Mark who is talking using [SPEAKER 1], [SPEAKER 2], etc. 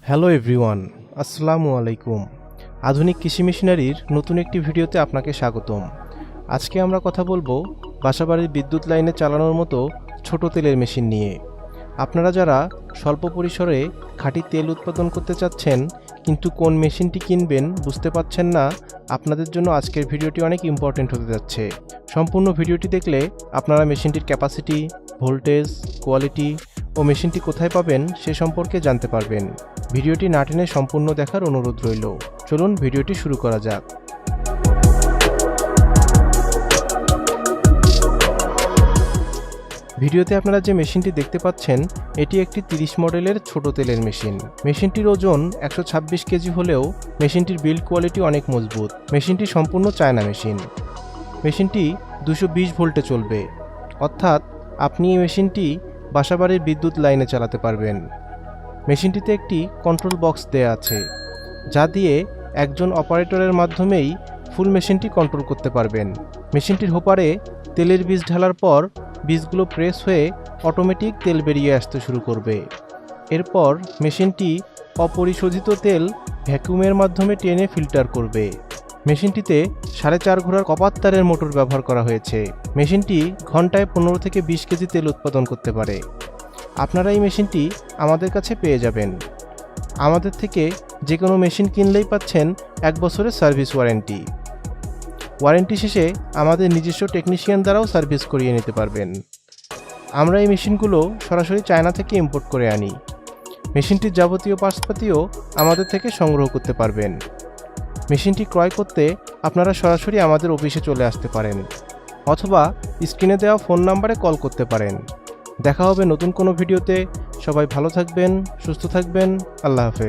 [SPEAKER 1] Hello everyone, আসসালামু আলাইকুম। আধুনিক কৃষি মেশিনারির নতুন একটি ভিডিওতে আপনাকে স্বাগতম। আজকে আমরা কথা বলবো বাসাবাড়ির বিদ্যুৎ লাইনে চালানোর মতো ছোট তেলের মেশিন নিয়ে। আপনারা যারা স্বল্প পরিসরে খাঁটি তেল উৎপাদন করতে চাচ্ছেন কিন্তু কোন মেশিনটি কিনবেন বুঝতে পারছেন না, আপনাদের জন্য আজকের ভিডিওটি অনেক ইম্পর্টেন্ট হতে যাচ্ছে। সম্পূর্ণ ভিডিওটি দেখলে আপনারা মেশিনটির ক্যাপাসিটি, ভোল্টেজ, কোয়ালিটি ও মেশিনটি কোথায় পাবেন সে সম্পর্কে জানতে পারবেন। ভিডিওটি না টেনে সম্পূর্ণ দেখার অনুরোধ রইল। চলুন ভিডিওটি শুরু করা যাক। ভিডিওতে আপনারা যে মেশিনটি দেখতে পাচ্ছেন এটি একটি 30 মডেলের ছোট তেলের মেশিন। মেশিনটির ওজন 126 কেজি হলেও মেশিনটির বিল্ড কোয়ালিটি অনেক মজবুত। মেশিনটি সম্পূর্ণ চায়না মেশিন। মেশিনটি 220 ভোল্টে চলবে, অর্থাৎ আপনি এই মেশিনটি বাসাবাড়ির বিদ্যুৎ লাইনে চালাতে পারবেন। মেশিনটিতে একটি কন্ট্রোল বক্স দেয়া আছে, যা দিয়ে একজন অপারেটরের মাধ্যমেই ফুল মেশিনটি কন্ট্রোল করতে পারবেন। মেশিনটির হোপারে তেলের বীজ ঢালার পর বীজগুলো প্রেস হয়ে অটোমেটিক তেল বেরিয়ে আসতে শুরু করবে। এরপর মেশিনটি অপরিশোধিত তেল ভ্যাকুমের মাধ্যমে টেনে ফিল্টার করবে। মেশিনটিতে 4.5 ঘোড়ার কপার তারের মোটর ব্যবহার করা হয়েছে। মেশিনটি ঘন্টায় 15 থেকে 20 কেজি তেল উৎপাদন করতে পারে। আপনারা এই মেশিনটি আমাদের কাছে পেয়ে যাবেন। আমাদের থেকে যে কোনো মেশিন কিনলেই পাচ্ছেন 1 বছরের সার্ভিস ওয়ারেন্টি। ওয়ারেন্টি শেষে আমাদের নিজস্ব টেকনিশিয়ান দ্বারাও সার্ভিস করিয়ে নিতে পারবেন। আমরা এই মেশিনগুলো সরাসরি চায়না থেকে ইম্পোর্ট করে আনি। মেশিনটির যাবতীয় পার্টসপাতিও আমাদের থেকে সংগ্রহ করতে পারবেন। মেশিনটি ক্রয় করতে আপনারা সরাসরি আমাদের অফিসে চলে আসতে পারেন অথবা স্ক্রিনে দেওয়া ফোন নাম্বারে কল করতে পারেন। দেখা হবে নতুন কোনো ভিডিওতে। সবাই ভালো থাকবেন, সুস্থ থাকবেন। আল্লাহ হাফেজ।